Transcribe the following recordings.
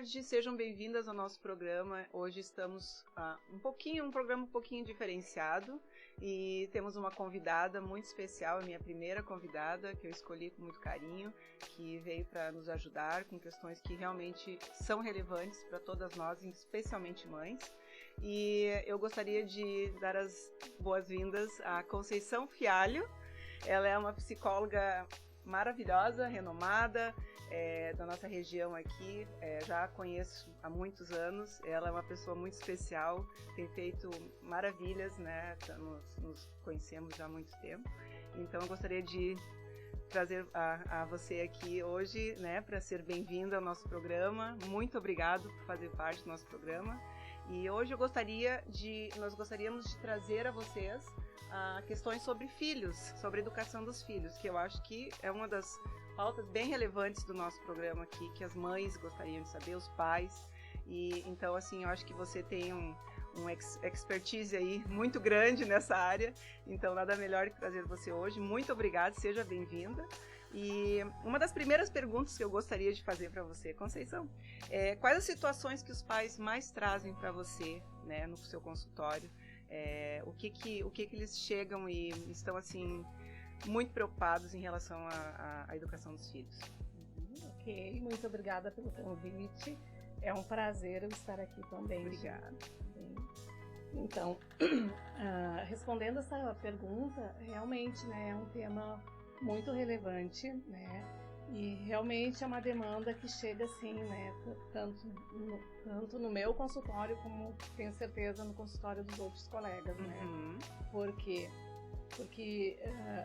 tarde, sejam bem-vindas ao nosso programa. Hoje estamos um programa um pouquinho diferenciado e temos uma convidada muito especial, a minha primeira convidada, que eu escolhi com muito carinho, que veio para nos ajudar com questões que realmente são relevantes para todas nós, especialmente mães. E eu gostaria de dar as boas-vindas à Conceição Fialho. Ela é uma psicóloga maravilhosa, renomada, da nossa região aqui, já a conheço há muitos anos. Ela é uma pessoa muito especial, tem feito maravilhas, né? Nos conhecemos já há muito tempo. Então eu gostaria de trazer a você aqui hoje, né, para ser bem-vinda ao nosso programa. Muito obrigado por fazer parte do nosso programa. E hoje nós gostaríamos de trazer a vocês questões sobre filhos, sobre a educação dos filhos, que eu acho que é uma das pautas bem relevantes do nosso programa aqui, que as mães gostariam de saber, os pais. E então, assim, eu acho que você tem um expertise aí muito grande nessa área, então nada melhor que trazer você hoje. Muito obrigada, seja bem-vinda. E uma das primeiras perguntas que eu gostaria de fazer para você, Conceição, quais as situações que os pais mais trazem para você, né, no seu consultório? O que eles chegam e estão assim muito preocupados em relação à educação dos filhos? Ok, muito obrigada pelo convite. É um prazer eu estar aqui também. Obrigada. Então, respondendo essa pergunta, realmente, né, é um tema muito relevante, né? E realmente é uma demanda que chega assim, né? Tanto no meu consultório como tenho certeza no consultório dos outros colegas, né? Uhum. Por quê? Porque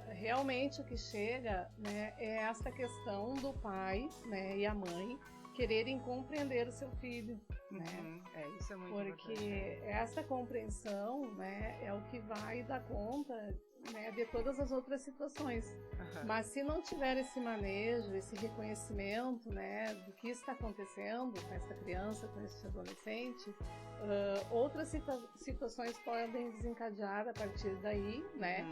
realmente o que chega, né, é essa questão do pai, né, e a mãe quererem compreender o seu filho, né? Isso é muito importante. Porque essa compreensão, né, é o que vai dar conta, né, de todas as outras situações. Uhum. Mas se não tiver esse manejo, esse reconhecimento, né, do que está acontecendo com essa criança, com esse adolescente, outras situações podem desencadear a partir daí, né?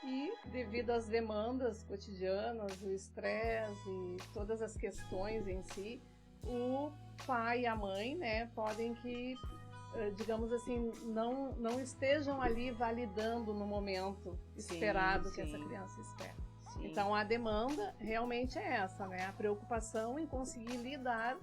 E devido às demandas cotidianas, o estresse e todas as questões em si, o pai e a mãe, né, podem que, digamos assim, não estejam ali validando no momento esperado que essa criança espera. Sim. Então a demanda realmente é essa, né? A preocupação em conseguir lidar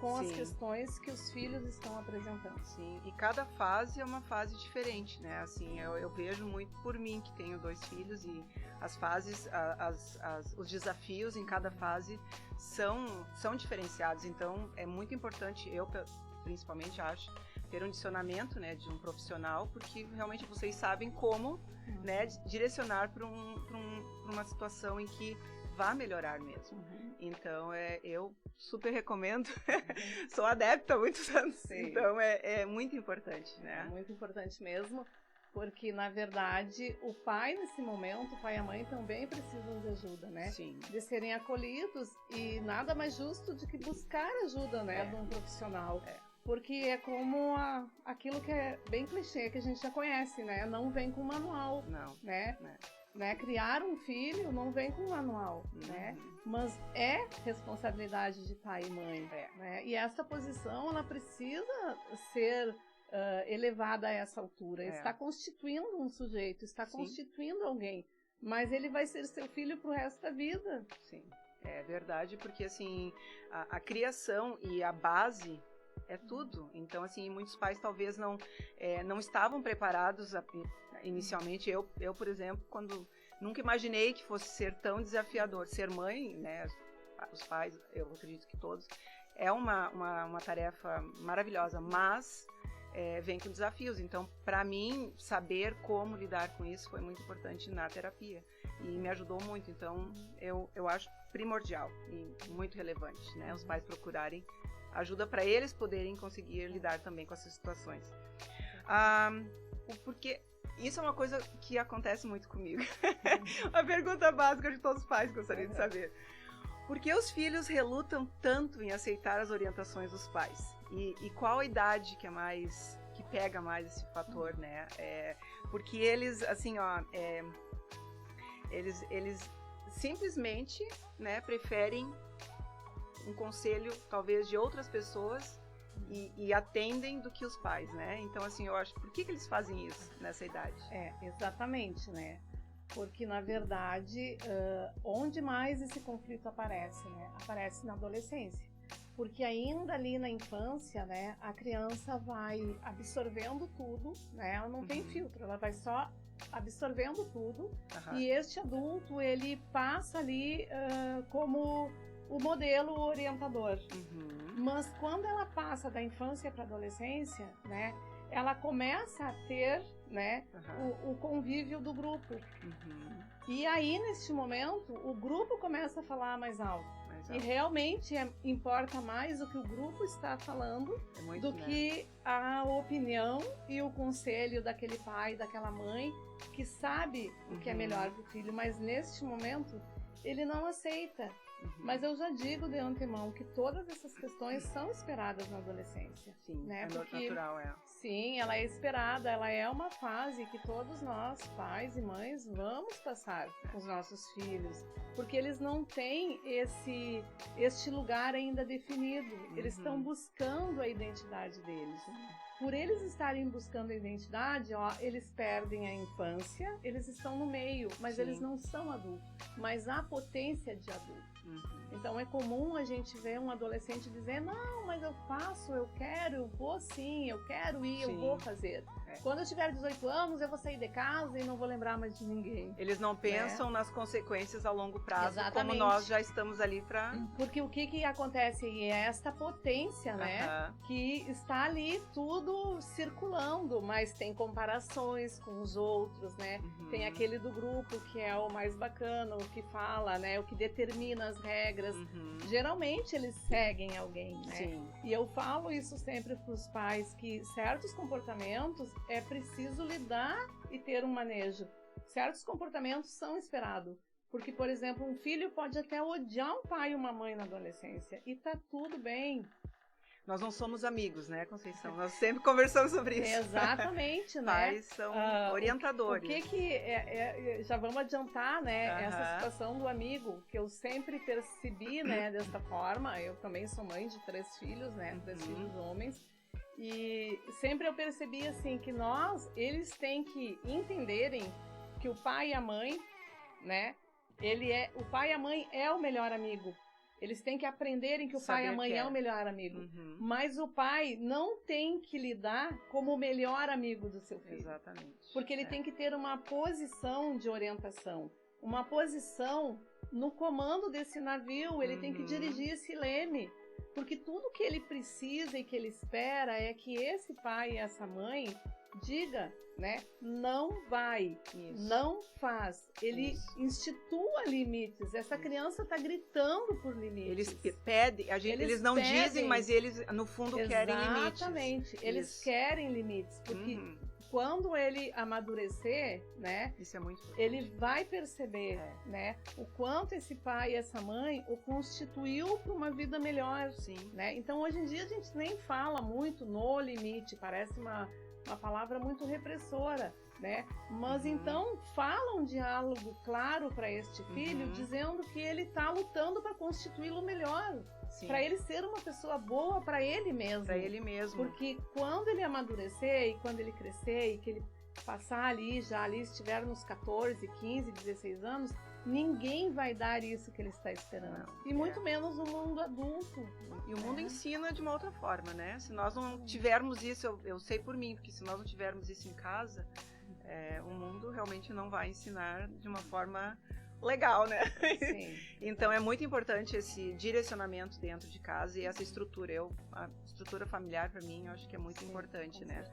com as questões que os filhos estão apresentando. Sim, e cada fase é uma fase diferente, né? Assim, eu vejo muito por mim, que tenho 2 filhos, e as fases, os desafios em cada fase são diferenciados. Então, é muito importante, eu principalmente acho, ter um direcionamento, né, de um profissional, porque realmente vocês sabem como, né, direcionar para uma situação em que vá melhorar mesmo. Então, eu super recomendo. Sou adepta há muitos anos. Sim. Então, é muito importante, né? É muito importante mesmo, porque, na verdade, o pai, nesse momento, o pai e a mãe também precisam de ajuda, né? Sim. De serem acolhidos, e nada mais justo do que buscar ajuda, né, de um profissional. Porque é como aquilo que é bem clichê, que a gente já conhece, né? Não vem com manual, né? Criar um filho não vem com manual, né? Mas é responsabilidade de pai e mãe, né? E essa posição, ela precisa ser elevada a essa altura. Está constituindo um sujeito, está constituindo alguém, mas ele vai ser seu filho pro resto da vida. Sim, é verdade, porque assim, a criação e a base é tudo. Então, assim, muitos pais talvez não estavam preparados inicialmente. Eu, por exemplo, nunca imaginei que fosse ser tão desafiador. Ser mãe, né, os pais, eu acredito que todos, é uma tarefa maravilhosa, mas vem com desafios. Então, para mim, saber como lidar com isso foi muito importante na terapia e me ajudou muito. Então, eu acho primordial e muito relevante, né, os pais procurarem ajuda para eles poderem conseguir lidar também com essas situações. Porque isso é uma coisa que acontece muito comigo. A pergunta básica de todos os pais gostaria de saber. Por que os filhos relutam tanto em aceitar as orientações dos pais? E qual a idade que pega mais esse fator, né? Porque eles, assim, eles simplesmente, né, preferem um conselho, talvez, de outras pessoas e atendem do que os pais, né? Então, assim, eu acho, por que eles fazem isso nessa idade? Exatamente, né? Porque, na verdade, onde mais esse conflito aparece, né? Aparece na adolescência. Porque ainda ali na infância, né, a criança vai absorvendo tudo, né? Ela não tem filtro, ela vai só absorvendo tudo. E este adulto, ele passa ali como o modelo orientador. Mas quando ela passa da infância para a adolescência, né, ela começa a ter, né, o convívio do grupo. E aí, neste momento, o grupo começa a falar mais alto. E realmente importa mais o que o grupo está falando do que a opinião e o conselho daquele pai, daquela mãe, que sabe o que é melhor para o filho, mas neste momento ele não aceita. Mas eu já digo de antemão que todas essas questões são esperadas na adolescência. Sim, né? Natural, Sim, ela é esperada, ela é uma fase que todos nós, pais e mães, vamos passar com os nossos filhos, porque eles não têm este lugar ainda definido, eles estão buscando a identidade deles. Por eles estarem buscando a identidade, eles perdem a infância, eles estão no meio, mas eles não são adultos, mas há potência de adulto. Então é comum a gente ver um adolescente dizer, não, mas eu faço, eu quero, eu vou sim, eu quero ir, eu vou fazer. Quando eu tiver 18 anos, eu vou sair de casa e não vou lembrar mais de ninguém. Eles não pensam nas consequências a longo prazo, como nós já estamos ali para... Porque o que acontece aí é esta potência, né, que está ali tudo circulando, mas tem comparações com os outros, né, tem aquele do grupo que é o mais bacana, o que fala, né, o que determina as regras. Geralmente eles seguem alguém, né? Sim. E eu falo isso sempre para os pais, que certos comportamentos é preciso lidar e ter um manejo. Certos comportamentos são esperados. Porque, por exemplo, um filho pode até odiar um pai e uma mãe na adolescência. E tá tudo bem. Nós não somos amigos, né, Conceição? Nós sempre conversamos sobre isso. Exatamente, né? Pais são orientadores. Já vamos adiantar, né, essa situação do amigo, que eu sempre percebi, né, desta forma. Eu também sou mãe de 3 filhos, né, 3 filhos homens. E sempre eu percebi, assim, que eles têm que entenderem que o pai e a mãe, né, o pai e a mãe é o melhor amigo. Eles têm que aprenderem que o pai e a mãe é o melhor amigo. Mas o pai não tem que lidar como o melhor amigo do seu filho. Exatamente. Porque ele tem que ter uma posição de orientação, uma posição no comando desse navio, ele tem que dirigir esse leme. Porque tudo que ele precisa e que ele espera é que esse pai e essa mãe diga, né, não vai, não faz. Ele institua limites. Essa criança está gritando por limites. Eles pedem, eles não dizem, mas eles no fundo querem limites. Exatamente, eles querem limites, porque quando ele amadurecer, né, isso é muito ele vai perceber, né, o quanto esse pai e essa mãe o constituiu para uma vida melhor. Sim. Né? Então, hoje em dia, a gente nem fala muito no limite, parece uma palavra muito repressora, né? Mas então, fala um diálogo claro para este filho, dizendo que ele está lutando para constituí-lo melhor. Para ele ser uma pessoa boa para ele mesmo. Para ele mesmo. Porque quando ele amadurecer e quando ele crescer e que ele passar ali, estiver nos 14, 15, 16 anos, ninguém vai dar isso que ele está esperando. E muito menos o mundo adulto. E o mundo ensina de uma outra forma, né? Se nós não tivermos isso, eu sei por mim, porque se nós não tivermos isso em casa, o mundo realmente não vai ensinar de uma forma legal, né? Sim. Então é muito importante esse direcionamento dentro de casa e essa estrutura. A estrutura familiar, para mim, eu acho que é muito importante, né?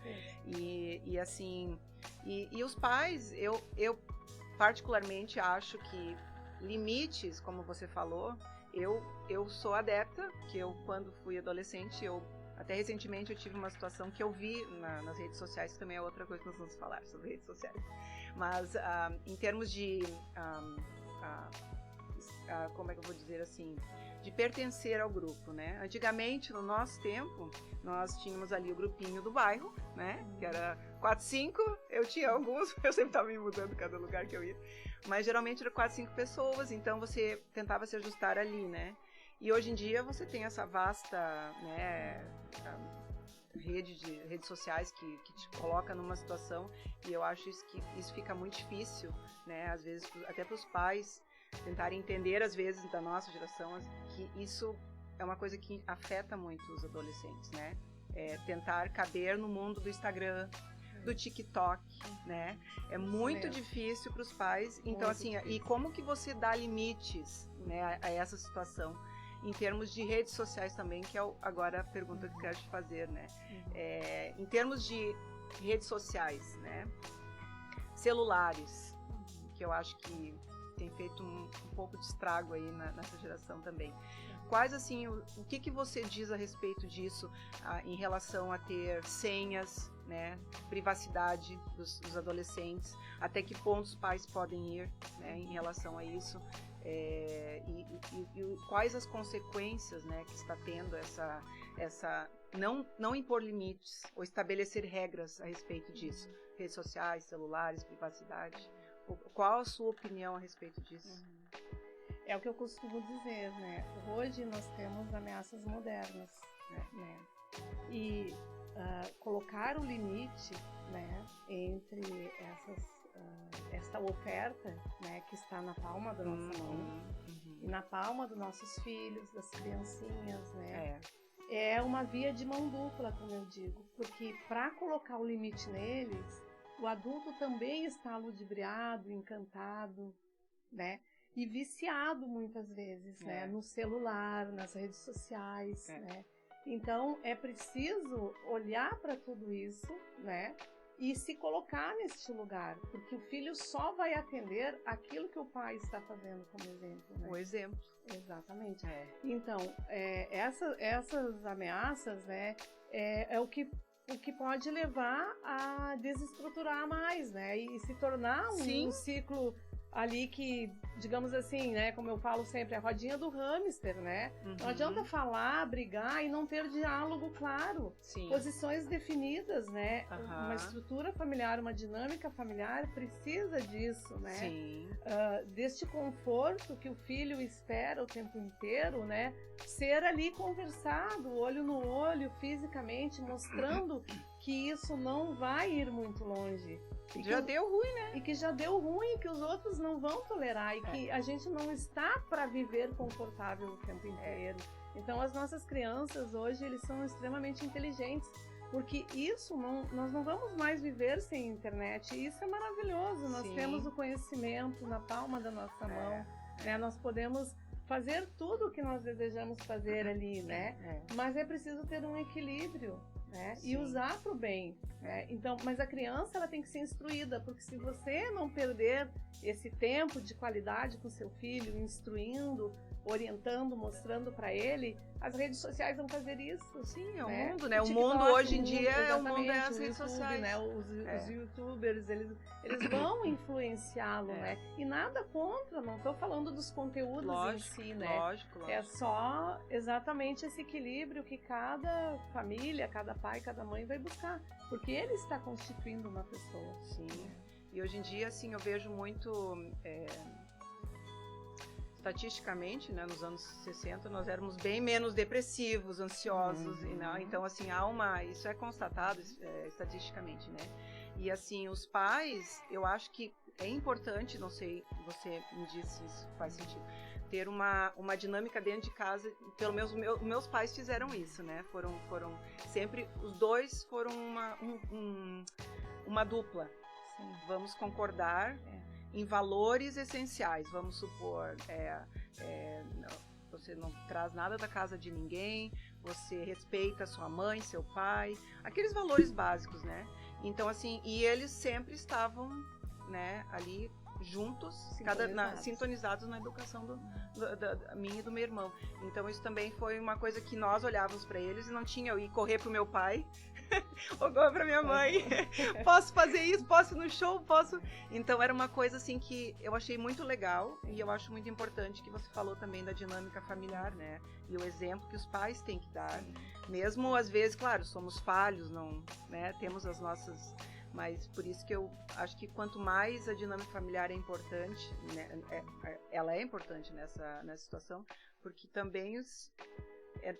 E assim, e os pais, eu particularmente acho que limites, como você falou, eu sou adepta, que eu quando fui adolescente, até recentemente eu tive uma situação que eu vi nas redes sociais, que também é outra coisa que nós vamos falar sobre redes sociais. Mas em termos de, como é que eu vou dizer assim, de pertencer ao grupo, né? Antigamente, no nosso tempo, nós tínhamos ali o grupinho do bairro, né? Que era 4, 5, eu tinha alguns, eu sempre estava me mudando cada lugar que eu ia, mas geralmente era 4, 5 pessoas, então você tentava se ajustar ali, né? E hoje em dia você tem essa vasta, né, redes sociais que te coloca numa situação, e eu acho que isso fica muito difícil, né? Às vezes, até para os pais tentarem entender, às vezes, da nossa geração, que isso é uma coisa que afeta muito os adolescentes, né? Tentar caber no mundo do Instagram, do TikTok, né? É muito difícil para os pais. Então, assim, e como que você dá limites, né, a essa situação? Em termos de redes sociais também, que é agora a pergunta que eu quero te fazer, né? Em termos de redes sociais, né? Celulares, que eu acho que tem feito um pouco de estrago aí nessa geração também. Quais, assim, o que você diz a respeito disso, em relação a ter senhas, né, privacidade dos adolescentes, até que ponto os pais podem ir, né, em relação a isso, e quais as consequências, né, que está tendo essa não impor limites ou estabelecer regras a respeito disso, redes sociais, celulares, privacidade. Qual a sua opinião a respeito disso? É o que eu costumo dizer, né? Hoje nós temos ameaças modernas, né? E colocar o limite, né, entre essa oferta, né, que está na palma da nossa mão e na palma dos nossos filhos, das criancinhas, né? É uma via de mão dupla, como eu digo, porque para colocar o limite neles, o adulto também está ludibriado, encantado, né? E viciado muitas vezes, né? No celular, nas redes sociais, né? Então, é preciso olhar para tudo isso, né? E se colocar neste lugar, porque o filho só vai atender aquilo que o pai está fazendo como exemplo, né? O exemplo. Exatamente. Então, essas ameaças, né? É o que pode levar a desestruturar mais, né? E se tornar um ciclo ali que, digamos assim, né, como eu falo sempre, a rodinha do hamster, né? Não adianta falar, brigar e não ter diálogo claro. Posições definidas, né? Uma estrutura familiar, uma dinâmica familiar precisa disso, né? Deste conforto que o filho espera o tempo inteiro, né? Ser ali conversado, olho no olho, fisicamente, mostrando que isso não vai ir muito longe. Já deu ruim, né? E que já deu ruim, que os outros não vão tolerar e que a gente não está para viver confortável o tempo inteiro. Então, as nossas crianças hoje, eles são extremamente inteligentes, porque isso nós não vamos mais viver sem internet. E isso é maravilhoso. Nós temos o conhecimento na palma da nossa mão, né? Nós podemos fazer tudo o que nós desejamos fazer ali, né? Mas é preciso ter um equilíbrio, né? E usar para o bem, né? Então, mas a criança, ela tem que ser instruída, porque se você não perder esse tempo de qualidade com seu filho, instruindo, orientando, mostrando para ele, as redes sociais vão fazer isso. Sim, é o mundo, né? O mundo hoje em dia, o mundo é as redes sociais. Né? Os youtubers, eles vão influenciá-lo, né? E nada contra, não estou falando dos conteúdos em si, né? Lógico. É só exatamente esse equilíbrio que cada família, cada pai, cada mãe vai buscar, porque ele está constituindo uma pessoa. Sim. E hoje em dia, assim, eu vejo muito... Estatisticamente, né, nos anos 60, nós éramos bem menos depressivos, ansiosos, então, assim, isso é constatado estatisticamente, né? E, assim, os pais, eu acho que é importante, não sei, você me disse se isso faz sentido, ter uma dinâmica dentro de casa. Pelo menos meus pais fizeram isso, né? Foram sempre, os dois foram uma dupla. Sim. Vamos concordar em valores essenciais. Vamos supor, você não traz nada da casa de ninguém, você respeita sua mãe, seu pai, aqueles valores básicos, né? Então, assim, e eles sempre estavam, né, ali juntos, sintonizados na educação da minha e do meu irmão. Então, isso também foi uma coisa que nós olhávamos para eles e não tinha eu ir correr pro meu pai ou correr pra minha mãe. Posso fazer isso? Posso ir no show? Posso? Então, era uma coisa assim que eu achei muito legal e eu acho muito importante que você falou também da dinâmica familiar, né? E o exemplo que os pais têm que dar. Mesmo, às vezes, claro, somos falhos, não, né? Temos as nossas... Mas por isso que eu acho que quanto mais a dinâmica familiar é importante, né, ela é importante nessa situação, porque também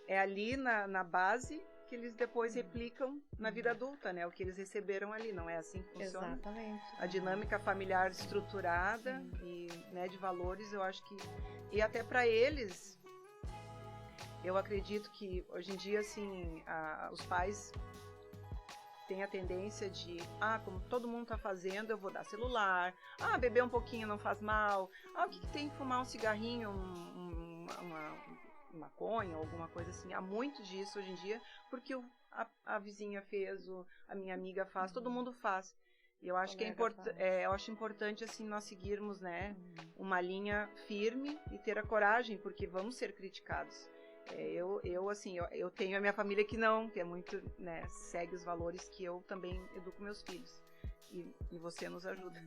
é ali na base que eles depois replicam na vida adulta, né? O que eles receberam ali, não é assim que funciona? Exatamente. A dinâmica familiar estruturada e, né, de valores, eu acho que... E até para eles, eu acredito que hoje em dia, assim, os pais têm a tendência de, como todo mundo tá fazendo, eu vou dar celular, beber um pouquinho não faz mal, o que tem que fumar um cigarrinho, uma maconha, alguma coisa assim. Há muito disso hoje em dia, porque a vizinha fez, a minha amiga faz, todo mundo faz. E eu acho que eu acho importante assim nós seguirmos, né, uma linha firme e ter a coragem, porque vamos ser criticados. Eu tenho a minha família que é muito, né, segue os valores que eu também educo meus filhos. E você nos ajuda.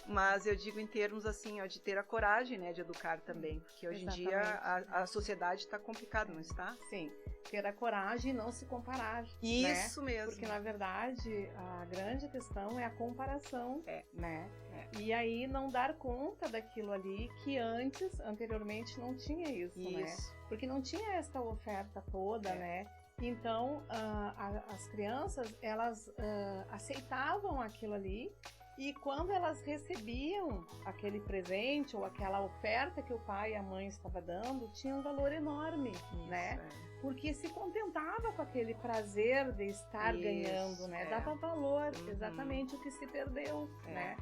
Mas eu digo em termos assim, de ter a coragem, né, de educar também, porque hoje em dia a sociedade está complicada, não está? Sim, ter a coragem e não se comparar. Isso, né? mesmo. Porque na verdade a grande questão é a comparação, né? E aí não dar conta daquilo ali que anteriormente não tinha isso, né? Porque não tinha essa oferta toda, né? Então, as crianças, elas aceitavam aquilo ali, e quando elas recebiam aquele presente ou aquela oferta que o pai e a mãe estavam dando, tinha um valor enorme, né? Porque se contentava com aquele prazer de estar ganhando, né? Dava valor, exatamente o que se perdeu, né?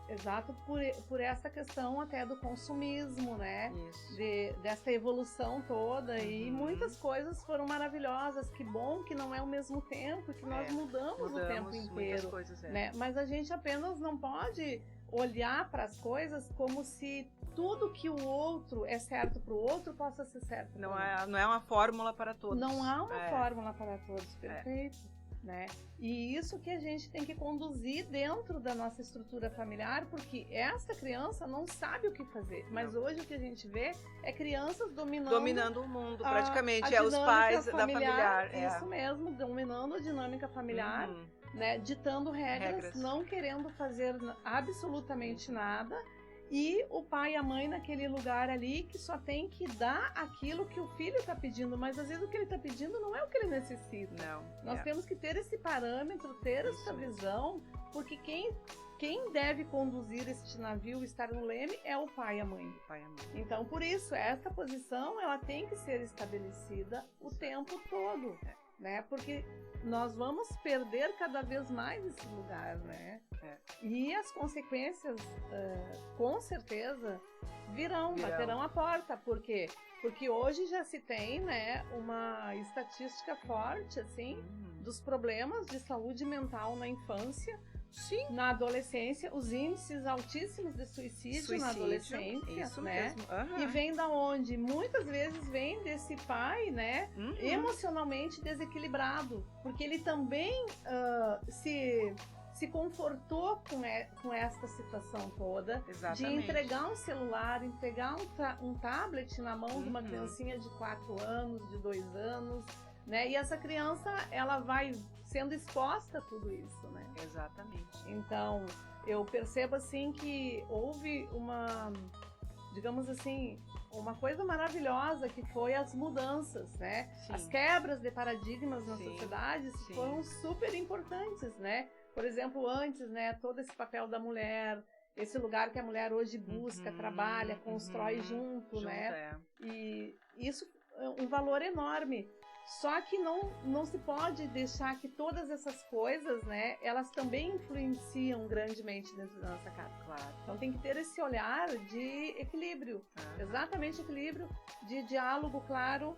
Exato, por essa questão até do consumismo, né? Dessa evolução toda. E muitas coisas foram maravilhosas. Que bom que não é o mesmo tempo, que nós mudamos o tempo inteiro. Coisas, né? Mas a gente apenas não pode olhar para as coisas como se tudo que o outro é certo para o outro possa ser certo. Não é uma fórmula para todos. Não há uma fórmula para todos, perfeito. Né? E isso que a gente tem que conduzir dentro da nossa estrutura familiar, porque essa criança não sabe o que fazer. Mas hoje o que a gente vê é crianças dominando o mundo, praticamente. A os pais familiar, da familiar. Isso mesmo, dominando a dinâmica familiar, né? Ditando regras, não querendo fazer absolutamente nada. E o pai e a mãe naquele lugar ali que só tem que dar aquilo que o filho está pedindo, mas às vezes o que ele está pedindo não é o que ele necessita. Nós temos que ter esse parâmetro, ter essa visão, porque quem deve conduzir este navio, estar no leme, é o pai e a mãe. Então, por isso, essa posição ela tem que ser estabelecida o tempo todo, né? Porque nós vamos perder cada vez mais esse lugar, né? E as consequências, com certeza, baterão a porta. Por quê? Porque hoje já se tem, né, uma estatística forte, assim, dos problemas de saúde mental na infância. Sim. Na adolescência, os índices altíssimos de suicídio na adolescência, isso né? mesmo. E vem da onde? Muitas vezes vem desse pai, né? Emocionalmente desequilibrado, porque ele também se confortou com esta situação toda. Exatamente. De entregar um celular, entregar um tablet na mão de uma criancinha de 4 anos, de 2 anos, né? E essa criança, ela vai sendo exposta a tudo isso, né? Exatamente. Então, eu percebo assim que houve digamos assim, uma coisa maravilhosa que foi as mudanças, né? As quebras de paradigmas na sociedade foram super importantes, né? Por exemplo, antes, né, todo esse papel da mulher, esse lugar que a mulher hoje busca, trabalha, constrói junto, né? E isso é um valor enorme. Só que não se pode deixar que todas essas coisas, né, elas também influenciam grandemente dentro da nossa casa. Claro. Então tem que ter esse olhar de equilíbrio, exatamente equilíbrio, de diálogo claro,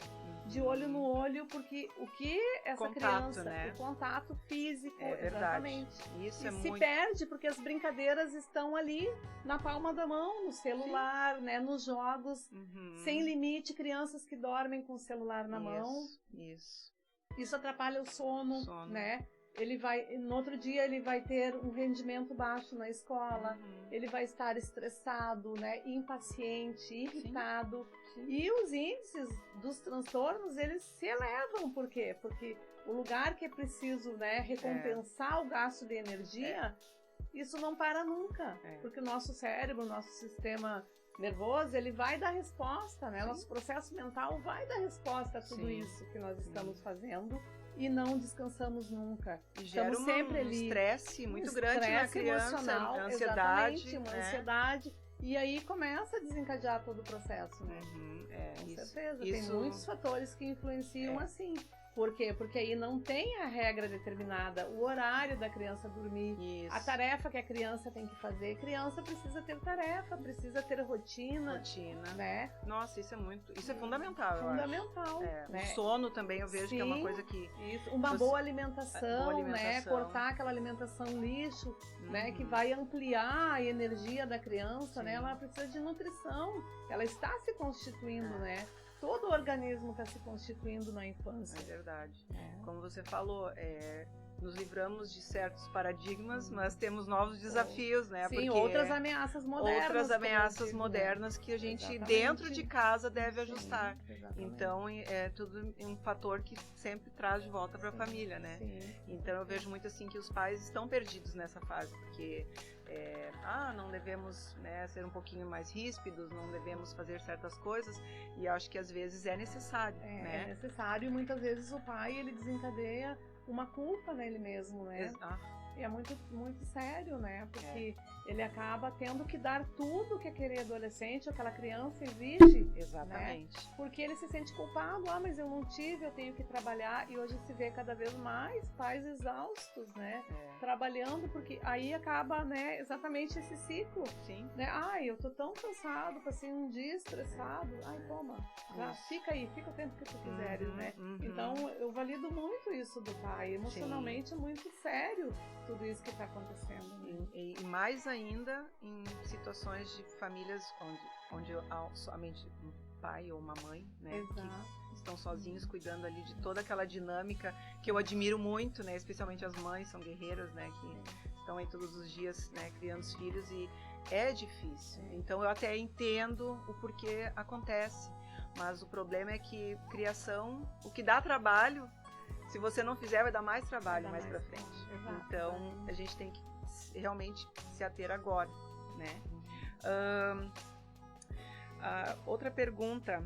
de olho no olho, porque o que essa criança, né? O contato físico, exatamente. Isso se perde porque as brincadeiras estão ali na palma da mão, no celular, né, nos jogos, sem limite, crianças que dormem com o celular na mão. Isso atrapalha o sono, né? No outro dia ele vai ter um rendimento baixo na escola, ele vai estar estressado, né, impaciente, irritado. E os índices dos transtornos, eles se elevam. Por quê? Porque o lugar que é preciso, né, recompensar o gasto de energia, isso não para nunca. Porque o nosso cérebro, o nosso sistema nervoso, ele vai dar resposta, né? Sim. Nosso processo mental vai dar resposta a tudo Sim. isso que nós estamos fazendo e não descansamos nunca. E gera Estamos sempre ali. Estresse muito grande na criança, emocional, ansiedade. exatamente, uma né? ansiedade. E aí começa a desencadear todo o processo, né? Com certeza. Tem muitos fatores que influenciam assim. Por quê? Porque aí não tem a regra determinada, o horário da criança dormir, Isso. a tarefa que a criança tem que fazer. Criança precisa ter tarefa, precisa ter rotina, né? Nossa, isso é fundamental, eu fundamental, acho. né? O sono também eu vejo que é uma coisa que... Isso, uma boa alimentação, né? Cortar aquela alimentação lixo, né? Que vai ampliar a energia da criança, né? Ela precisa de nutrição, ela está se constituindo, né? Todo o organismo está se constituindo na infância. É verdade. Como você falou, nos livramos de certos paradigmas, mas temos novos desafios, né? Sim, porque outras ameaças modernas. Outras ameaças modernas que a gente, dentro de casa, deve ajustar. Exatamente. Então, é tudo um fator que sempre traz de volta para a família, né? Sim. Então, eu vejo muito assim que os pais estão perdidos nessa fase, porque... não devemos, né, ser um pouquinho mais ríspidos, não devemos fazer certas coisas, e eu acho que às vezes é necessário, né? É necessário, e muitas vezes o pai, ele desencadeia uma culpa nele mesmo, né? E é muito, muito sério, né? Porque ele acaba tendo que dar tudo que aquele adolescente, aquela criança exige. Exatamente. Né? Porque ele se sente culpado. Mas eu não tive, eu tenho que trabalhar. E hoje se vê cada vez mais pais exaustos, né? Trabalhando, porque aí acaba, né, exatamente esse ciclo. Sim. Né? Eu tô tão cansado, passei um dia estressado. Toma, fica aí, fica o tempo que tu quiseres, né? Então, eu valido muito isso do pai. Emocionalmente é muito sério tudo isso que está acontecendo. Né? E mais ainda em situações de famílias onde há somente um pai ou uma mãe, né? Que estão sozinhos cuidando ali de toda aquela dinâmica que eu admiro muito, né? Especialmente as mães, são guerreiras, né? Que estão aí todos os dias, né? Criando os filhos, e é difícil. Então eu até entendo o porquê acontece, mas o problema é que criação, o que dá trabalho, se você não fizer, vai dar mais trabalho mais pra frente. Então, a gente tem que realmente se ater agora, né? Outra pergunta,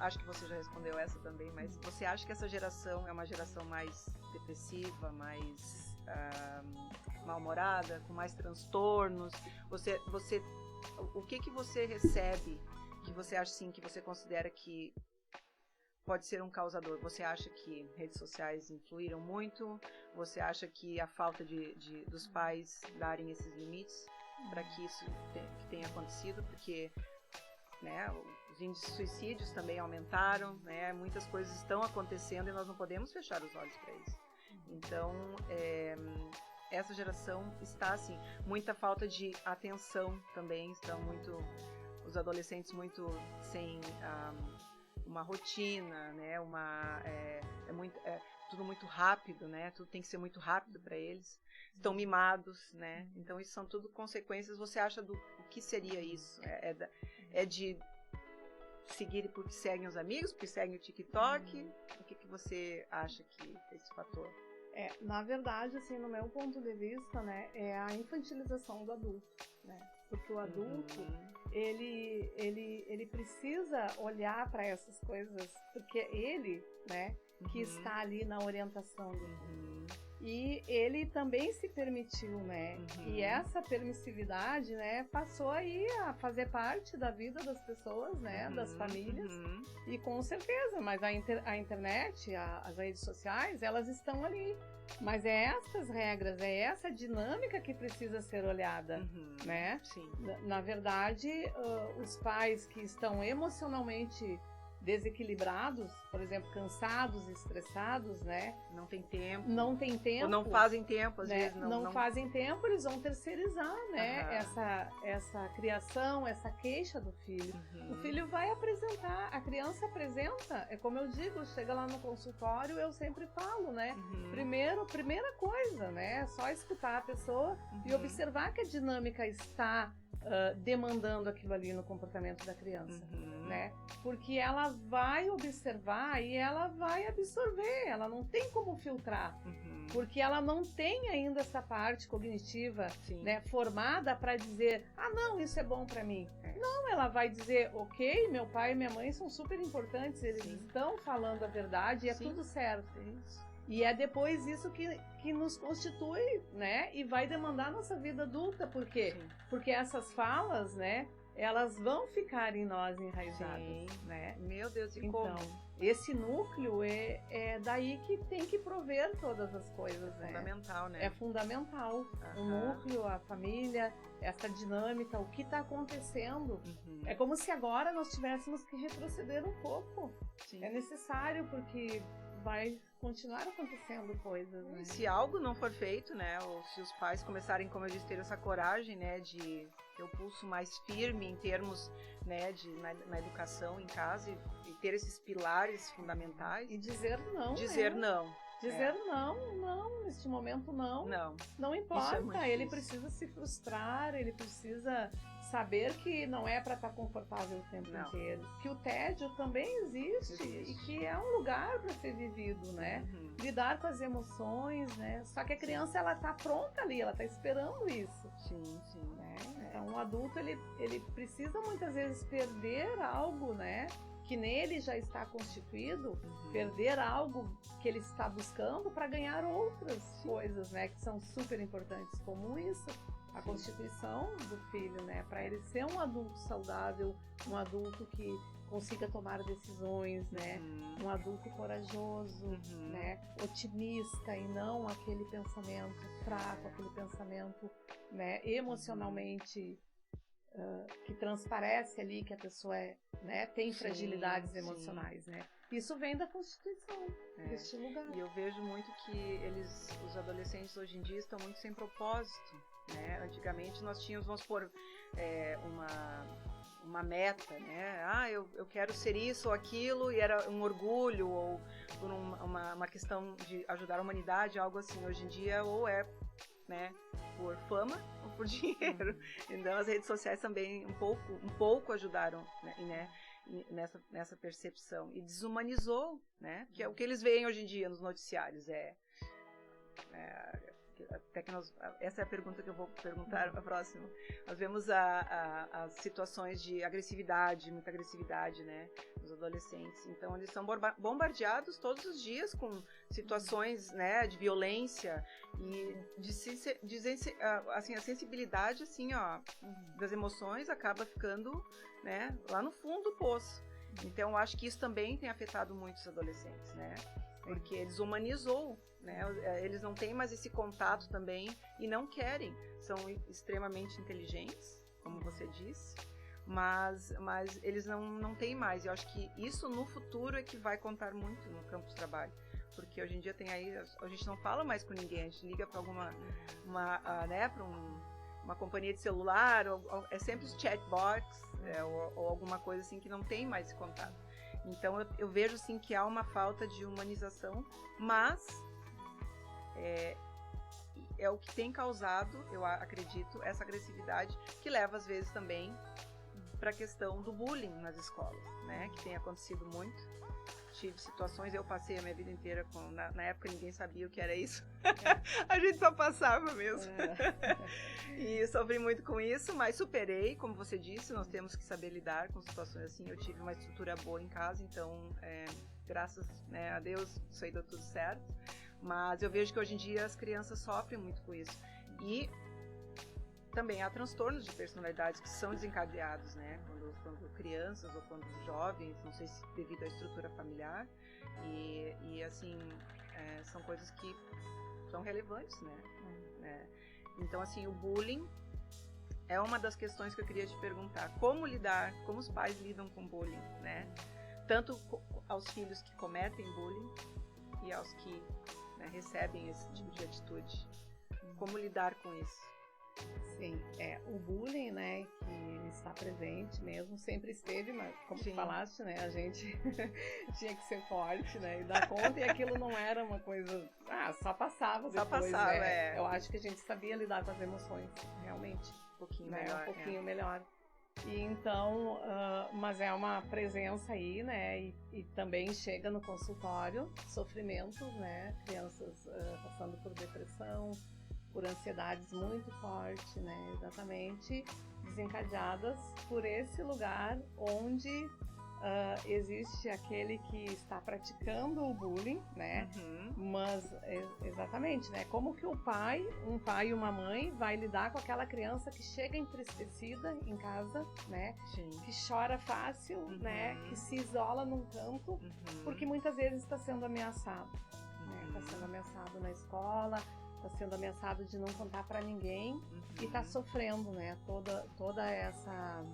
acho que você já respondeu essa também, mas você acha que essa geração é uma geração mais depressiva, mais mal-humorada, com mais transtornos? O que você recebe que você acha assim, que você considera que pode ser um causador? Você acha que redes sociais influíram muito? Você acha que a falta dos pais darem esses limites para que isso tenha acontecido? Porque, né, os índices de suicídios também aumentaram, né? Muitas coisas estão acontecendo e nós não podemos fechar os olhos para isso. Então, essa geração está assim, muita falta de atenção também, estão os adolescentes muito sem uma rotina, né? Tudo muito rápido, né? Tudo tem que ser muito rápido para eles. Estão mimados, né? Então isso são tudo consequências. Você acha o que seria isso? É de seguir porque seguem os amigos, porque seguem o TikTok? O que você acha que é esse fator? Na verdade, assim, no meu ponto de vista, né, é a infantilização do adulto, né? Porque o adulto, ele precisa olhar para essas coisas, porque ele, né, que está ali na orientação do filho. E ele também se permitiu, né? E essa permissividade, né, passou aí a fazer parte da vida das pessoas, né, das famílias. E com certeza, mas a internet, as redes sociais, elas estão ali. Mas é essas regras, é essa dinâmica que precisa ser olhada, né? Sim. Na verdade, os pais que estão emocionalmente desequilibrados, por exemplo, cansados, estressados, né? Não tem tempo. Ou não fazem tempo, às vezes. Não fazem tempo, eles vão terceirizar, né? Essa criação, essa queixa do filho. O filho vai apresentar, a criança apresenta, é como eu digo, chega lá no consultório, eu sempre falo, né? Primeira coisa, né? Só escutar a pessoa e observar que a dinâmica está demandando aquilo ali no comportamento da criança, né? Porque ela vai observar e ela vai absorver, ela não tem como filtrar, porque ela não tem ainda essa parte cognitiva, né, formada para dizer, não, isso é bom para mim. Não, ela vai dizer, ok, meu pai e minha mãe são super importantes, eles estão falando a verdade e é tudo certo. E é depois isso que nos constitui, né, e vai demandar nossa vida adulta, por quê? Porque essas falas, né, elas vão ficar em nós enraizadas, né? Meu Deus, e então, esse núcleo é daí que tem que prover todas as coisas, né? Fundamental, né? É fundamental. O núcleo, a família, essa dinâmica, o que está acontecendo. É como se agora nós tivéssemos que retroceder um pouco. É necessário, porque vai continuar acontecendo coisas, né? Se algo não for feito, né, ou se os pais começarem, como eu disse, ter essa coragem, né, de ter o pulso mais firme em termos, né, na educação em casa e ter esses pilares fundamentais. E dizer não. Dizer não. Dizer não, neste momento não. Não importa, ele precisa se frustrar, ele precisa saber que não é para estar confortável o tempo inteiro. Que o tédio também existe e que é um lugar para ser vivido, né? Lidar com as emoções, né? Só que a criança, ela tá pronta ali, ela tá esperando isso. Né? Então, o adulto, ele precisa muitas vezes perder algo, né? Que nele já está constituído, perder algo que ele está buscando para ganhar outras coisas, né? Que são super importantes, como isso. A constituição do filho, né? Para ele ser um adulto saudável, um adulto que consiga tomar decisões, né? Um adulto corajoso, né? Otimista e não aquele pensamento fraco, aquele pensamento, né? Emocionalmente que transparece ali que a pessoa né? Tem fragilidades emocionais, né? Isso vem da Constituição, deste lugar. E eu vejo muito que os adolescentes hoje em dia estão muito sem propósito. Né? Antigamente nós tínhamos, vamos supor, uma meta, né? Eu quero ser isso ou aquilo, e era um orgulho ou por uma questão de ajudar a humanidade, algo assim. Hoje em dia ou é, né, por fama ou por dinheiro. Então as redes sociais também um pouco ajudaram, né, nessa percepção e desumanizou, né? Que é o que eles veem hoje em dia nos noticiários, até que essa é a pergunta que eu vou perguntar a próxima. Nós vemos as situações de agressividade, muita agressividade, né, dos adolescentes. Então eles são bombardeados todos os dias com situações, né, de violência e assim, a sensibilidade, assim, das emoções acaba ficando, né, lá no fundo do poço. Então eu acho que isso também tem afetado muito os adolescentes, né, porque desumanizou. Né? Eles não têm mais esse contato também e não querem. São extremamente inteligentes, como você disse, mas eles não têm mais. Eu acho que isso no futuro é que vai contar muito no campo de trabalho. Porque hoje em dia tem aí, a gente não fala mais com ninguém, a gente liga para né, para uma companhia de celular, é sempre os chatbots, ou alguma coisa assim que não tem mais esse contato. Então eu vejo assim que há uma falta de humanização, mas é o que tem causado, eu acredito, essa agressividade que leva às vezes também para a questão do bullying nas escolas, né? Que tem acontecido muito. Tive situações, eu passei a minha vida inteira na época ninguém sabia o que era isso. A gente só passava mesmo. E sofri muito com isso, mas superei, como você disse, nós temos que saber lidar com situações assim. Eu tive uma estrutura boa em casa, então graças, né, a Deus isso aí deu tudo certo. Mas eu vejo que hoje em dia as crianças sofrem muito com isso. E também há transtornos de personalidades que são desencadeados, né? Quando crianças ou quando jovens, não sei se devido à estrutura familiar. E assim, são coisas que são relevantes, né? Então, assim, o bullying é uma das questões que eu queria te perguntar. Como os pais lidam com bullying, né? Tanto aos filhos que cometem bullying e aos que, né, recebem esse tipo de atitude. Como lidar com isso? Sim, o bullying, né, que ele está presente mesmo, sempre esteve, mas como tu falaste, né, a gente tinha que ser forte, né, e dar conta, e aquilo não era uma coisa, só passava depois, Eu acho que a gente sabia lidar com as emoções, realmente. Um pouquinho né, melhor. Um pouquinho melhor. E então, mas é uma presença aí, né? E também chega no consultório sofrimentos, né? Crianças passando por depressão, por ansiedades muito fortes, né? Exatamente desencadeadas por esse lugar onde existe aquele que está praticando o bullying, né? Mas, exatamente, né? Como que um pai e uma mãe vai lidar com aquela criança que chega entristecida em casa, né? Sim. Que chora fácil, né? Que se isola num canto, porque muitas vezes está sendo ameaçado, né? Está sendo ameaçado na escola, está sendo ameaçado de não contar para ninguém e está sofrendo, né? Toda essa,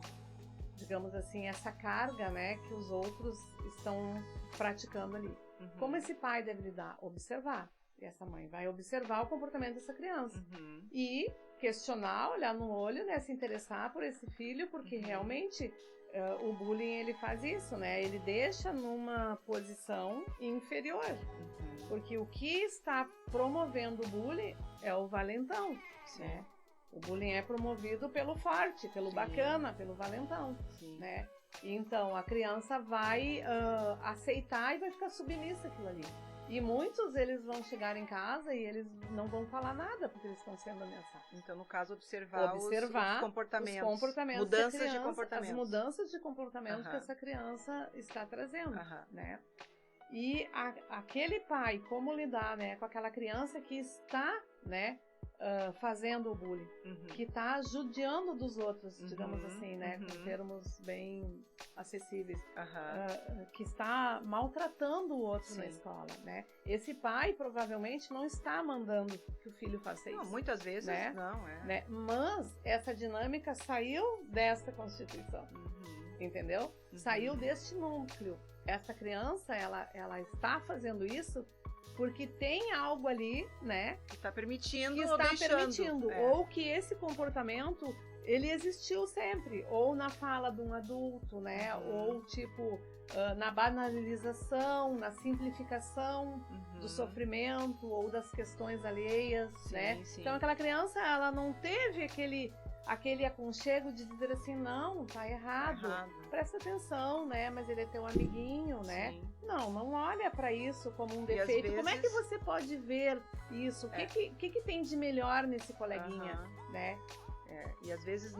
digamos assim, essa carga, né, que os outros estão praticando ali. Como esse pai deve lidar? Observar. E essa mãe vai observar o comportamento dessa criança. E questionar, olhar no olho, né, se interessar por esse filho, porque realmente o bullying, ele faz isso, né? Ele deixa numa posição inferior. Porque o que está promovendo o bullying é o valentão, né? O bullying é promovido pelo forte, pelo bacana, pelo valentão, né? Então, a criança vai aceitar e vai ficar submissa àquilo ali. E muitos, eles vão chegar em casa e eles não vão falar nada, porque eles estão sendo ameaçados. Então, no caso, observar os comportamentos. Mudanças de comportamento. As mudanças de comportamento que essa criança está trazendo, né? E aquele pai, como lidar, né, com aquela criança que está, né, fazendo o bullying, que está judiando dos outros, digamos assim, né, com termos bem acessíveis, que está maltratando o outro na escola, né? Esse pai provavelmente não está mandando que o filho faça isso. Não, muitas vezes né? não, né? Mas essa dinâmica saiu desta Constituição, entendeu? Saiu deste núcleo. Essa criança, ela está fazendo isso porque tem algo ali, né? Que está permitindo que ou está deixando. Permitindo, ou que esse comportamento, ele existiu sempre, ou na fala de um adulto, né? Ou tipo, na banalização, na simplificação do sofrimento ou das questões alheias, né? Então aquela criança, ela não teve aquele aconchego de dizer assim, não, tá errado, presta atenção, né, mas ele é teu amiguinho, né, não olha pra isso como um defeito, vezes... como é que você pode ver isso, o que tem de melhor nesse coleguinha, né? E às vezes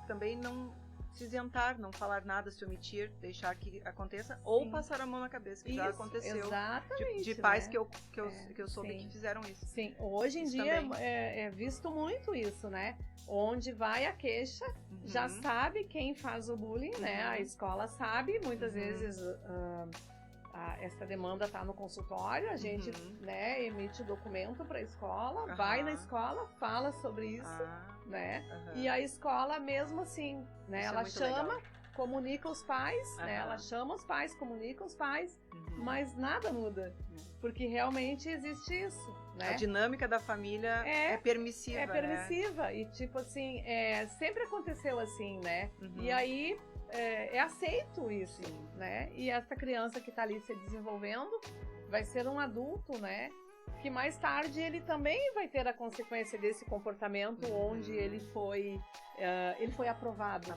também não se isentar, não falar nada, se omitir, deixar que aconteça, ou passar a mão na cabeça, que já aconteceu. Exatamente. De pais, né? que eu soube que fizeram isso. Sim, hoje em dia é visto muito isso, né? Onde vai a queixa, já sabe quem faz o bullying, né? A escola sabe, muitas vezes essa demanda está no consultório, a gente né, emite o documento para a escola, vai na escola, fala sobre isso, né? E a escola mesmo assim, né? Ela chama, comunica os pais, né? Ela chama os pais, comunica os pais, mas nada muda, porque realmente existe isso, né? A dinâmica da família é permissiva, né? E tipo assim, sempre aconteceu assim, né? E aí é aceito isso, né? E essa criança que está ali se desenvolvendo vai ser um adulto, né? Que mais tarde ele também vai ter a consequência desse comportamento onde ele foi aprovado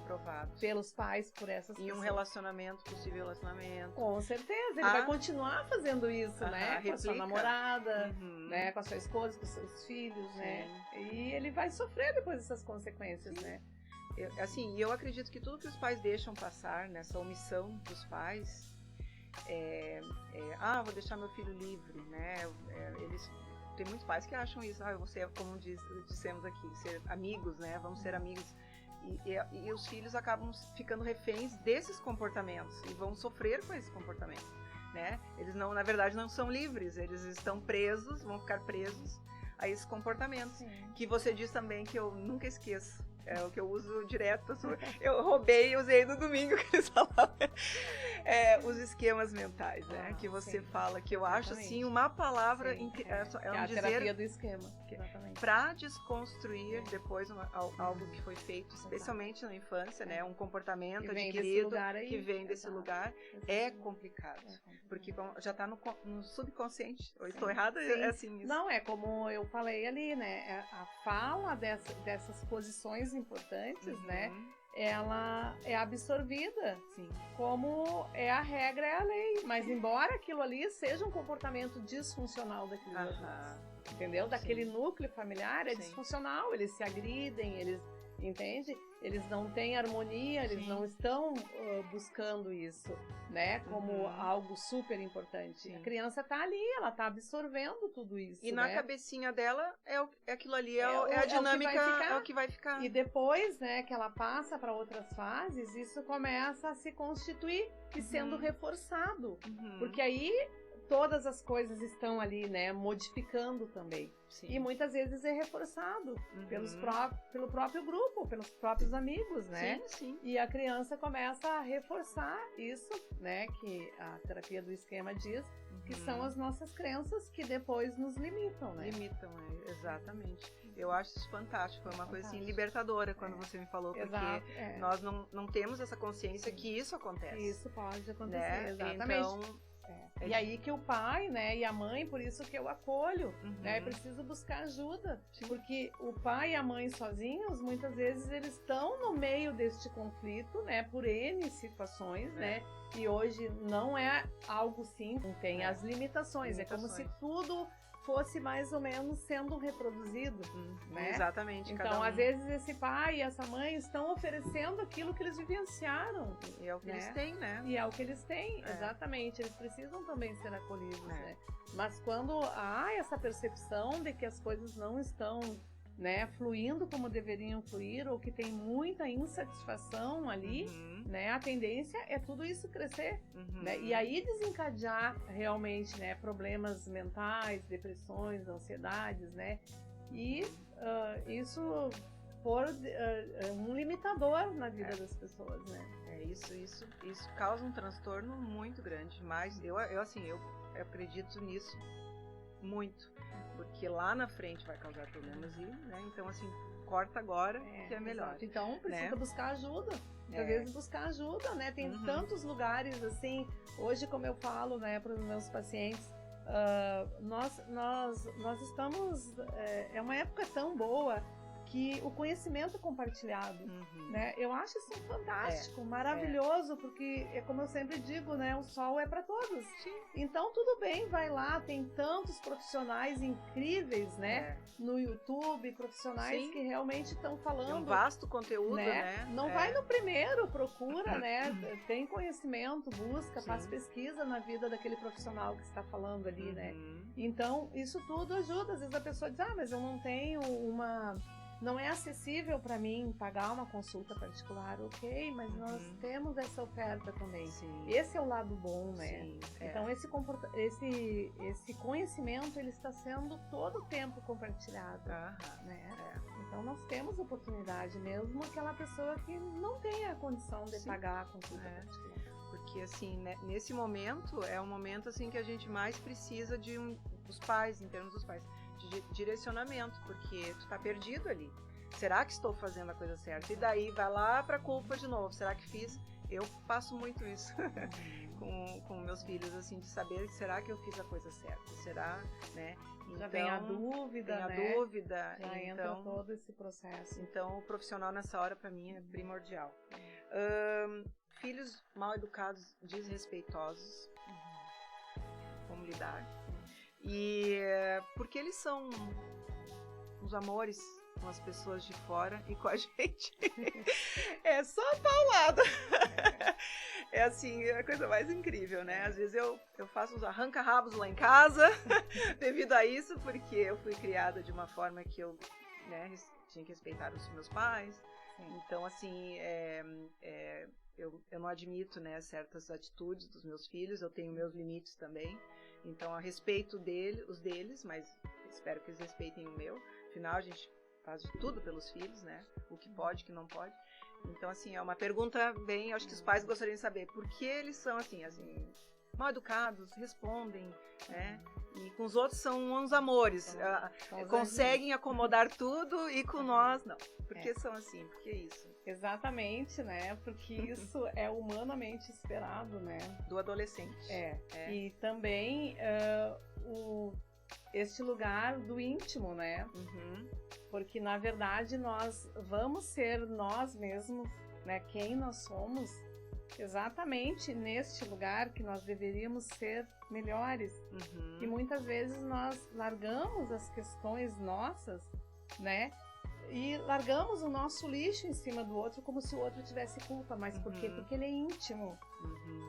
pelos pais por essas pessoas. E um relacionamento, possível relacionamento. Com certeza, ele vai continuar fazendo isso, né? Com a sua namorada, né? Com a sua esposa, com os seus filhos, né? E ele vai sofrer depois dessas consequências, né? Eu acredito que tudo que os pais deixam passar, nessa omissão dos pais, vou deixar meu filho livre, né? Tem muitos pais que acham isso, eu vou ser, como dissemos aqui, ser amigos, né? Vamos ser amigos. E os filhos acabam ficando reféns desses comportamentos e vão sofrer com esse comportamento, né? Eles não, na verdade, não são livres, eles estão presos, vão ficar presos a esses comportamentos. Que você diz também que eu nunca esqueço. É o que eu uso direto. Eu roubei e usei no domingo que eles falavam. Os esquemas mentais, né? Que você fala, que eu acho assim uma palavra a terapia do esquema. Para desconstruir depois algo que foi feito, especialmente na infância, né? Um comportamento adquirido que vem desse lugar, é complicado. Porque já está no subconsciente. Eu estou errada? É assim isso. Não, é como eu falei ali, né? A fala dessas posições importantes, né? ela é absorvida Sim. como é a regra, é a lei. Mas embora aquilo ali seja um comportamento disfuncional daquele entendeu? Daquele núcleo familiar é disfuncional, eles se agridem, eles, entende? Eles não têm harmonia, eles não estão buscando isso, né? Como algo super importante. Sim. A criança tá ali, ela tá absorvendo tudo isso, e na cabecinha dela é aquilo ali, é a dinâmica, é o que vai ficar. E depois, né, que ela passa para outras fases, isso começa a se constituir e sendo reforçado. Porque aí todas as coisas estão ali, né, modificando também. Sim. E muitas vezes é reforçado pelo próprio grupo, pelos próprios amigos, né? Sim. E a criança começa a reforçar isso, né, que a terapia do esquema diz, que são as nossas crenças que depois nos limitam, né? Limitam, exatamente. Eu acho isso fantástico, foi uma coisa assim libertadora quando você me falou, porque nós não temos essa consciência que isso acontece. Isso pode acontecer, né? exatamente. Então, e aí que o pai, né, e a mãe, por isso que eu acolho, né, preciso buscar ajuda, porque o pai e a mãe sozinhos, muitas vezes eles estão no meio deste conflito, né, por N situações, né, e hoje não é algo simples, tem as limitações, é como se tudo fosse mais ou menos sendo reproduzido, né? Exatamente. Então, às vezes, esse pai e essa mãe estão oferecendo aquilo que eles vivenciaram. E é o que eles têm, né? E é o que eles têm, exatamente. Eles precisam também ser acolhidos, né? Mas quando há essa percepção de que as coisas não estão, né, fluindo como deveriam fluir, ou que tem muita insatisfação ali, né, a tendência é tudo isso crescer, né, e aí desencadear realmente, né, problemas mentais, depressões, ansiedades, né, e isso for um limitador na vida das pessoas, né. Isso causa um transtorno muito grande, mas eu acredito nisso muito. Porque lá na frente vai causar problemas né? Então, assim, corta agora que é melhor. Exato. Então, precisa buscar ajuda. Às vezes buscar ajuda, né? Tem tantos lugares, assim, hoje, como eu falo, né, para os meus pacientes, nós estamos... é uma época tão boa que o conhecimento compartilhado, né? Eu acho isso fantástico, maravilhoso, porque é como eu sempre digo, né? O sol é para todos. Sim. Então tudo bem, vai lá, tem tantos profissionais incríveis, né? No YouTube, profissionais que realmente estão falando. É um vasto conteúdo, né? Não vai no primeiro, procura, né? Tem conhecimento, busca, faz pesquisa na vida daquele profissional que está falando ali, né? Então isso tudo ajuda. Às vezes a pessoa diz, mas eu não tenho não é acessível para mim pagar uma consulta particular, ok, mas nós temos essa oferta também. Sim. Esse é o lado bom, né? Sim, então esse conhecimento ele está sendo todo o tempo compartilhado, né? Então nós temos oportunidade, mesmo aquela pessoa que não tem a condição de pagar a consulta particular. Porque assim, né, nesse momento é um momento assim que a gente mais precisa dos pais, em termos dos pais. De direcionamento, porque tu tá perdido ali. Será que estou fazendo a coisa certa? E daí vai lá pra culpa de novo. Será que fiz? Eu passo muito isso com meus filhos, assim, de saber, será que eu fiz a coisa certa? Será, né? Então, já vem a dúvida, né? Dúvida. Já entra todo esse processo. Então, o profissional nessa hora, pra mim, é primordial. Filhos mal educados, desrespeitosos. Como lidar? E porque eles são os amores com as pessoas de fora e com a gente é só paulada. É assim, é a coisa mais incrível, né? Às vezes eu faço uns arranca-rabos lá em casa devido a isso, porque eu fui criada de uma forma que eu, né, tinha que respeitar os meus pais. Então, assim, eu não admito, né, certas atitudes dos meus filhos, eu tenho meus limites também. Então, a respeito os deles, mas espero que eles respeitem o meu. Afinal, a gente faz de tudo pelos filhos, né? O que pode, o que não pode. Então, assim, é uma pergunta bem... Acho que os pais gostariam de saber por que eles são, assim mal educados, respondem, né? E com os outros são uns amores. Conseguem acomodar tudo e com nós, não. Por que são assim? Por que isso? Exatamente, né? Porque isso é humanamente esperado, né? Do adolescente. E também este lugar do íntimo, né? Porque, na verdade, nós vamos ser nós mesmos né, quem nós somos, exatamente neste lugar que nós deveríamos ser melhores. E muitas vezes nós largamos as questões nossas, né? E largamos o nosso lixo em cima do outro como se o outro tivesse culpa. Mas por quê? Porque ele é íntimo.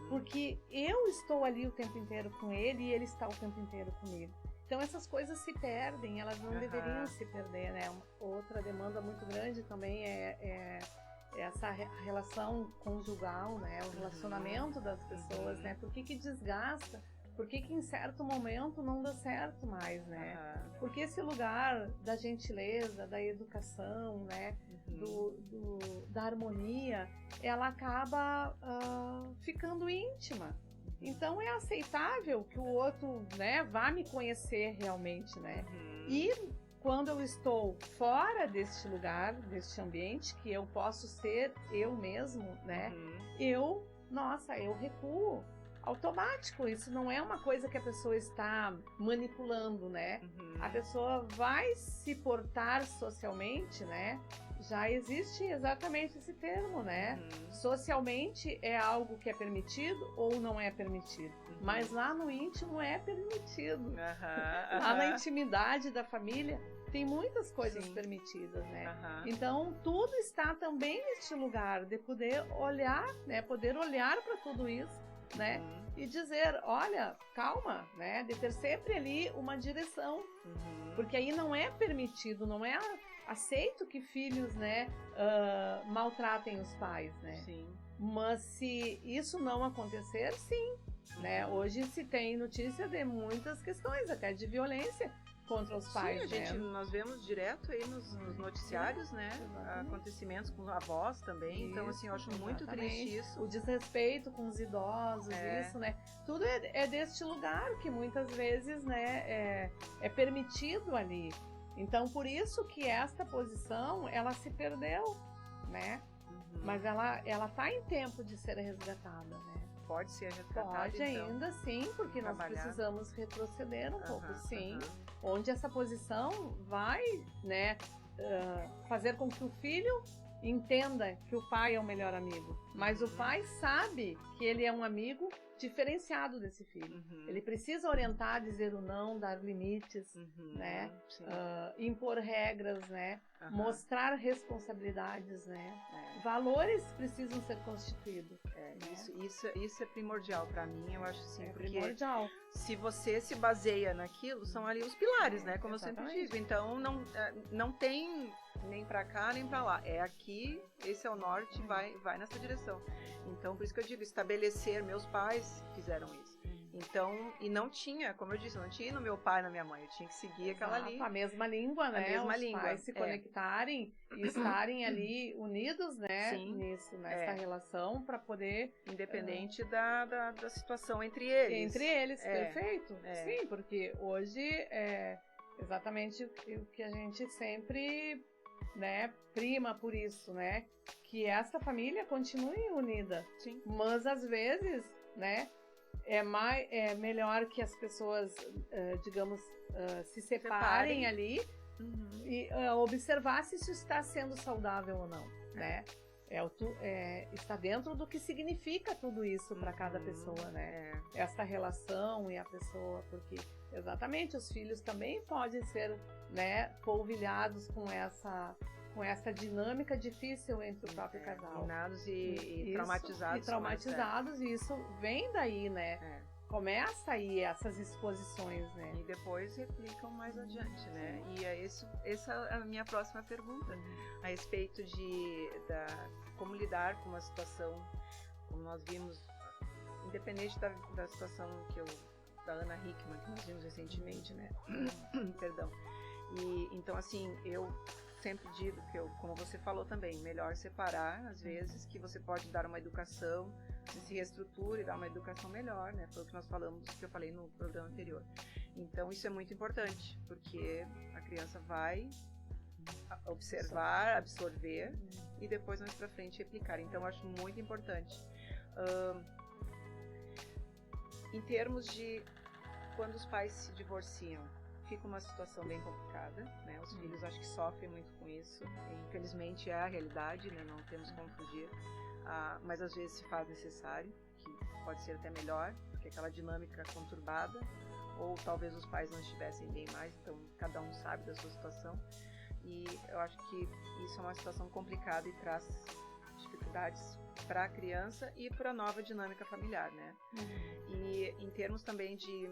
Porque eu estou ali o tempo inteiro com ele e ele está o tempo inteiro comigo. Então essas coisas se perdem, elas não deveriam se perder, né? Outra demanda muito grande também é essa relação conjugal, né? O relacionamento das pessoas, né? Por que desgasta? Por que em certo momento não dá certo mais, né? Porque esse lugar da gentileza, da educação, né? Da harmonia, ela acaba ficando íntima. Então é aceitável que o outro, né, vá me conhecer realmente, né? E quando eu estou fora deste lugar, deste ambiente, que eu posso ser eu mesmo, né? Eu recuo. Automático, isso não é uma coisa que a pessoa está manipulando, né? A pessoa vai se portar socialmente, né? Já existe exatamente esse termo, né? Socialmente é algo que é permitido ou não é permitido. Mas lá no íntimo é permitido. Lá na intimidade da família tem muitas coisas permitidas, né? Então tudo está também neste lugar de poder olhar, né? Poder olhar para tudo isso, né? E dizer, olha, calma, né? De ter sempre ali uma direção. Porque aí não é permitido, não é aceito que filhos, né, maltratem os pais, né? Mas se isso não acontecer, sim, né? Hoje se tem notícia de muitas questões, até de violência contra os pais, né? Nós vemos direto aí nos noticiários, né? Acontecimentos com avós também. Então, assim, eu acho muito triste isso. O desrespeito com os idosos, isso, né? Tudo é deste lugar que muitas vezes, né, é permitido ali. Então, por isso que esta posição, ela se perdeu, né? Mas ela tá em tempo de ser resgatada, né? Pode ser resgatada, pode ainda, sim, porque nós precisamos retroceder um pouco, sim. Onde essa posição vai, né, fazer com que o filho entenda que o pai é o melhor amigo. Mas o pai sabe que ele é um amigo diferenciado desse filho. Ele precisa orientar, dizer o não, dar limites, né? Impor regras, né? Mostrar responsabilidades, né? Valores precisam ser constituídos. Isso é primordial para mim, eu acho assim, porque primordial. Se você se baseia naquilo, são ali os pilares, né? Como exatamente. Eu sempre digo. Então não tem nem para cá nem para lá. É aqui, esse é o norte, vai nessa direção. Então por isso que eu digo, estabelecer, meus pais fizeram isso. Então, e não tinha, como eu disse, não tinha no meu pai e na minha mãe, eu tinha que seguir aquela ali. A mesma língua, né? A mesma Os língua. Pais se conectarem e estarem ali unidos, né? Sim, nisso, nessa relação, para poder... Independente da situação entre eles. Entre eles, perfeito. Sim, porque hoje é exatamente o que a gente sempre, né, prima por isso, né? Que essa família continue unida. Sim. Mas às vezes, né? É melhor que as pessoas, digamos, se separem ali e observar se isso está sendo saudável ou não, né? Está dentro do que significa tudo isso para cada pessoa, né? Essa relação e a pessoa, porque exatamente os filhos também podem ser, né, polvilhados com essa dinâmica difícil entre o próprio casal. Minados e traumatizados. E traumatizados, e isso vem daí, né? Começa aí essas exposições, né? E depois replicam mais adiante, né? E essa é a minha próxima pergunta, a respeito como lidar com uma situação, como nós vimos, independente da situação da Ana Hickman, que nós vimos recentemente, né? Perdão. E então, assim, eu sempre digo que como você falou também, melhor separar, às vezes, que você pode dar uma educação, você se reestrutura e dar uma educação melhor, né? Foi o que nós falamos, que eu falei no programa anterior. Então, isso é muito importante, porque a criança vai observar, absorver e depois mais pra frente replicar. Então, eu acho muito importante. Em termos de quando os pais se divorciam, fica uma situação bem complicada, né? Os filhos acho que sofrem muito com isso. E, infelizmente é a realidade, né? Não temos como fugir. Mas às vezes se faz necessário, que pode ser até melhor, porque aquela dinâmica conturbada, ou talvez os pais não estivessem bem mais, então cada um sabe da sua situação. E eu acho que isso é uma situação complicada e traz dificuldades para a criança e para a nova dinâmica familiar, né? E em termos também de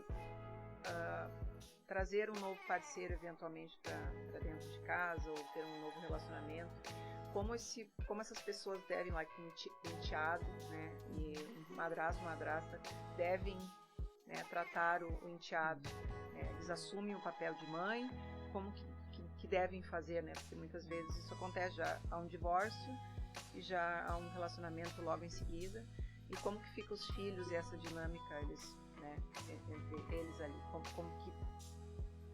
trazer um novo parceiro eventualmente para dentro de casa ou ter um novo relacionamento, como essas pessoas devem, like enteado, né, e madrasto, madrasta devem, né, tratar o enteado, eles assumem o papel de mãe, como que devem fazer, né, porque muitas vezes isso acontece, já há um divórcio e já há um relacionamento logo em seguida, e como que ficam os filhos e essa dinâmica, eles, né, entre eles ali,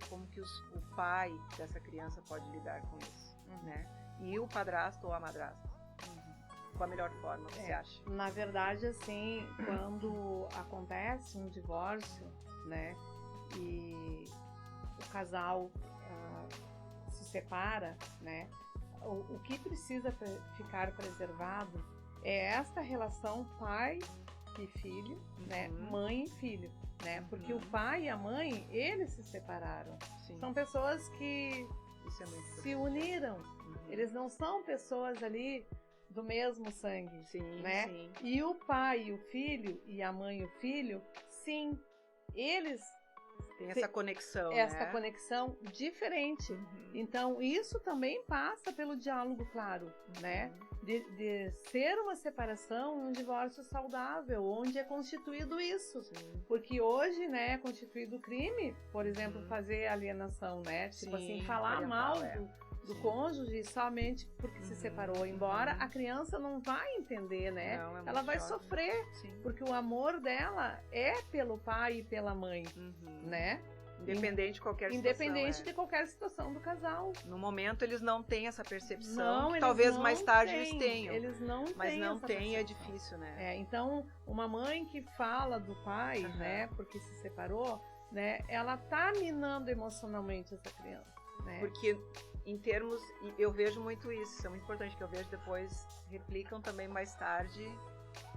como que o pai dessa criança pode lidar com isso, né? E o padrasto ou a madrasta? Qual a melhor forma, você acha? Na verdade, assim, quando acontece um divórcio, né, e o casal se separa, né, o que precisa ficar preservado é esta relação pai e filho, né, mãe e filho, né, porque o pai e a mãe, eles se separaram. Sim. São pessoas que se uniram. Eles não são pessoas ali do mesmo sangue, né? Sim. E o pai e o filho, e a mãe e o filho, sim, eles têm essa conexão, essa conexão diferente. Então, isso também passa pelo diálogo claro, né? De ser uma separação, um divórcio saudável, onde é constituído isso. Sim. Porque hoje, né, é constituído crime, por exemplo, fazer alienação, né? Tipo assim, falar mal do cônjuge somente porque se separou, embora a criança não vai entender, né? Não, ela vai sofrer, porque o amor dela é pelo pai e pela mãe, né? Independente de qualquer situação. Independente de qualquer situação do casal. No momento eles não têm essa percepção, que talvez mais tarde eles tenham. Eles não têm. Mas não tem, é difícil, né? Então, uma mãe que fala do pai, né, porque se separou, né, ela tá minando emocionalmente essa criança, né? Porque em termos, eu vejo muito isso é muito importante, que eu vejo depois, replicam também mais tarde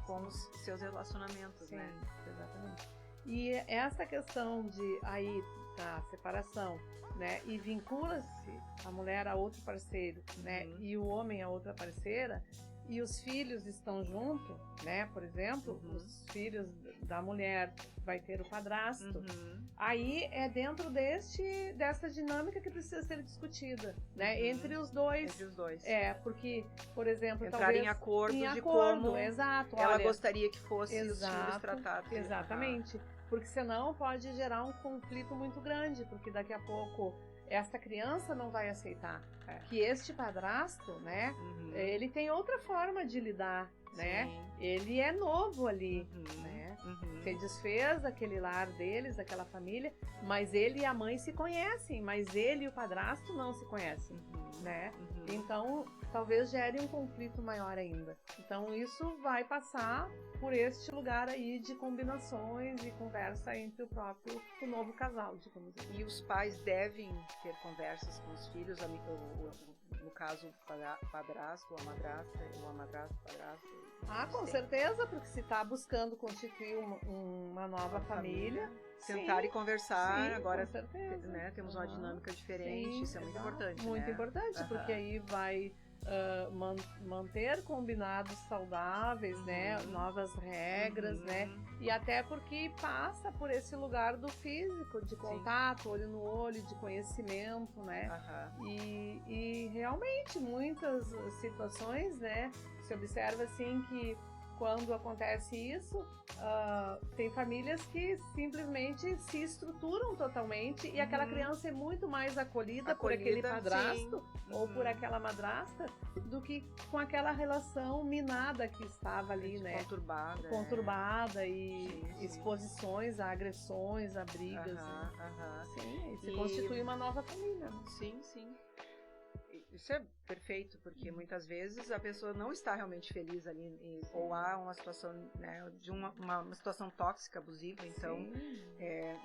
com os seus relacionamentos, né? Exatamente. E essa questão de aí a separação, né, e vincula-se a mulher a outro parceiro, né, e o homem a outra parceira, e os filhos estão junto, né, por exemplo, os filhos da mulher vai ter o padrasto, aí é dentro dessa dinâmica que precisa ser discutida, né, entre os dois. Entre os dois. Porque, por exemplo, entrar talvez em acordo de como exato, ela gostaria que fosse os filhos tratados. Exatamente. Porque senão pode gerar um conflito muito grande, porque daqui a pouco essa criança não vai aceitar que este padrasto, né, ele tem outra forma de lidar, né? Ele é novo ali, né? Se desfez daquele lar deles, daquela família, mas ele e a mãe se conhecem, mas ele e o padrasto não se conhecem, né? Então, talvez gere um conflito maior ainda. Então, isso vai passar por este lugar aí de combinações e conversa entre o novo casal, digamos assim. E os pais devem ter conversas com os filhos, no caso, padrasto, ou a madrasta, ou a madrasta, padrasto. Com certeza, porque se está buscando constituir uma nova família, sentar e conversar, agora, com certeza, né, temos uma dinâmica diferente, isso é muito importante, muito importante, porque aí vai manter combinados saudáveis, né, novas regras, né, e até porque passa por esse lugar do físico, de contato, olho no olho, de conhecimento, né, e realmente muitas situações, né, se observa assim que quando acontece isso, tem famílias que simplesmente se estruturam totalmente e aquela criança é muito mais acolhida por aquele padrasto ou por aquela madrasta do que com aquela relação minada que estava ali, né? Conturbada e exposições a agressões, a brigas. Sim, e se constitui uma nova família. Sim, sim. Isso é perfeito, porque muitas vezes a pessoa não está realmente feliz ali, ou há uma situação, né, de uma situação tóxica, abusiva, então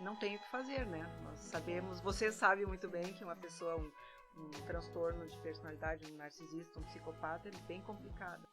não tem o que fazer, né? Nós sabemos, você sabe muito bem que uma pessoa, um transtorno de personalidade, um narcisista, um psicopata, é bem complicado.